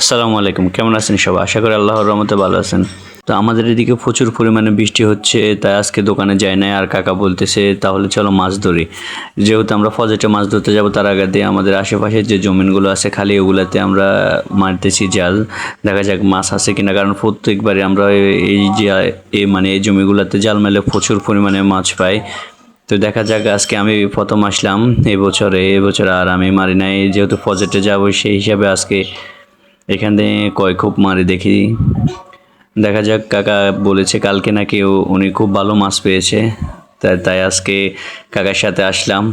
আসসালামু আলাইকুম, কেমন আছেন সবাই? আশা করি আল্লাহর রহমতে ভালো আছেন। তো আমাদের এদিকে প্রচুর পরিমাণে বৃষ্টি হচ্ছে, তাই আজকে দোকানে যাই নাই। আর কাকা বলতেছে তাহলে চলো মাছ ধরি। যেহেতু আমরা ফজেটে মাছ ধরতে যাব, তার আগে দিয়ে আমাদের আশেপাশের যে জমিনগুলো আছে খালি, ওগুলাতে আমরা মারতেছি জাল। দেখা যাক মাছ আছে কিনা, কারণ প্রত্যেকবারে আমরা এই যে এই জমিগুলোতে জাল মেলে প্রচুর পরিমাণে মাছ পাই। তো দেখা যাক, আজকে আমি প্রথম আসলাম এবছরে আর আমি মারি নাই, যেহেতু ফজেটে যাবো সেই হিসাবে আজকে এখানে খুব মারি দেখি। দেখা যাক, কাকা বলেছে কালকে নাকি উনি খুব ভালো মাছ পেয়েছে, তাই আজকে কাকার সাথে আসলাম।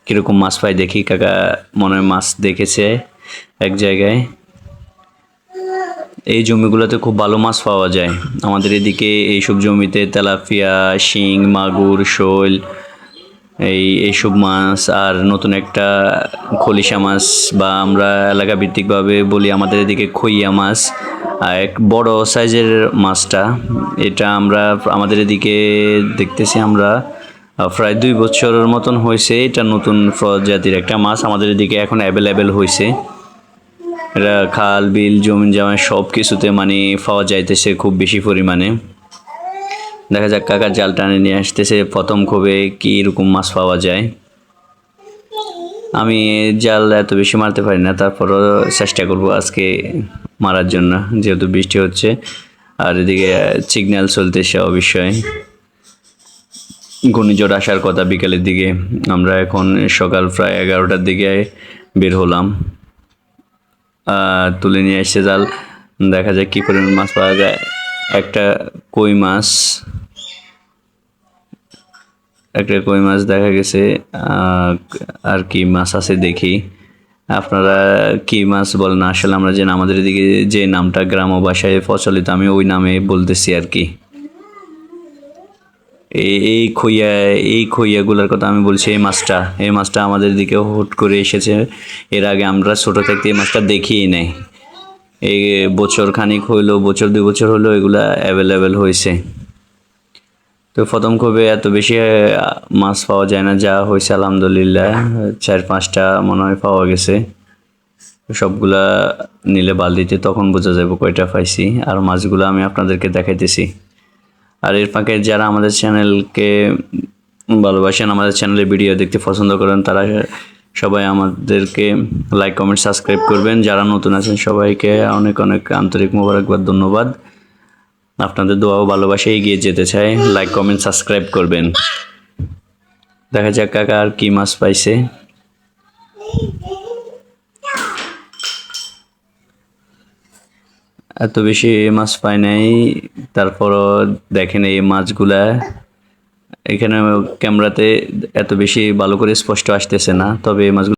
কীরকম মাছ পাই দেখি। কাকা মনে হয় মাছ দেখেছে এক জায়গায়। এই জমিগুলোতে খুব ভালো মাছ পাওয়া যায় আমাদের এদিকে। এইসব জমিতে তেলাপিয়া, শিং, মাগুর, শোল, এইসব মাছ, আর নতুন একটা খলিশা মাছ, বা আমরা এলাকা ভিত্তিকভাবে বলি আমাদের এদিকে খইয়া মাছ। আর এক বড় সাইজের মাছটা, এটা আমরা আমাদের এদিকে দেখতেছি আমরা প্রায় 2 বছরের মতন হয়েছে। এটা নতুন প্রজাতির একটা মাছ আমাদের এদিকে এখন অ্যাভেলেবেল হয়েছে। এটা খাল, বিল, জমিন জামা সব কিছুতে পাওয়া যাইতেছে খুব বেশি পরিমাণে। দেখা যাক, কাকা জাল টানে নিয়ে আসতেছে প্রথম ক্ষোভে কি রকম মাছ পাওয়া যায়। আমি জাল এত বেশি মারতে পারি না, তারপরও চেষ্টা করব আজকে মারার জন্য, যেহেতু বৃষ্টি হচ্ছে। আর এদিকে সিগন্যাল চলতেছে অবশ্যই, ঘূর্ণিঝড় আসার কথা বিকেলের দিকে। আমরা এখন সকাল প্রায় 11টার দিকে বের হলাম, তুলে নিয়ে এসে জাল। দেখা যায় কী পরিমাণ মাছ পাওয়া যায়। একটা কই মাছ দেখা গেছে। আর কি মাছ আছে দেখি। আপনারা কি মাছ বলেন? আসলে আমরা আমাদের এদিকে যে নামটা গ্রাম ভাষায় প্রচলিত, আমি ওই নামে বলতেছি আর কি। এই খইয়াগুলোর কথা আমি বলছি। এই মাছটা আমাদের দিকে হুট করে এসেছে। এর আগে আমরা ছোট থাকতে এই মাছটা দেখিই নাই। এই বছর খানিক হইলো, 2 বছর হলো এগুলা অ্যাভেলেবেল হয়েছে। তো প্রথম ক্ষোভে এত বেশি মাছ পাওয়া যায় না, যা হয়েছে আলহামদুলিল্লাহ 4-5টা মনে হয় পাওয়া গেছে। সবগুলা নিলে বালতিতে তখন বোঝা যাবে কয়টা পাইছি। আর মাছগুলো আমি আপনাদেরকে দেখাইতেছি। আর এর ফাঁকে যারা আমাদের চ্যানেলকে ভালোবাসেন, আমাদের চ্যানেলের ভিডিও দেখতে পছন্দ করেন, তারা সবাই আমাদেরকে লাইক, কমেন্ট, সাবস্ক্রাইব করবেন। যারা নতুন আছেন সবাইকে অনেক অনেক আন্তরিক মোবারকবাদ, ধন্যবাদ। আপনাদের দোয়া ও ভালোবাসা এগিয়ে যেতে চাই। লাইক, কমেন্ট, সাবস্ক্রাইব করবেন। দেখা যাক কাকা আর কি মাছ পাইছে। এত বেশি মাছ পাই নাই, তারপরও দেখেন এই মাছগুলা এখানে ক্যামেরাতে এত বেশি ভালো করে স্পষ্ট আসতেছে না, তবে এই মাছগুলো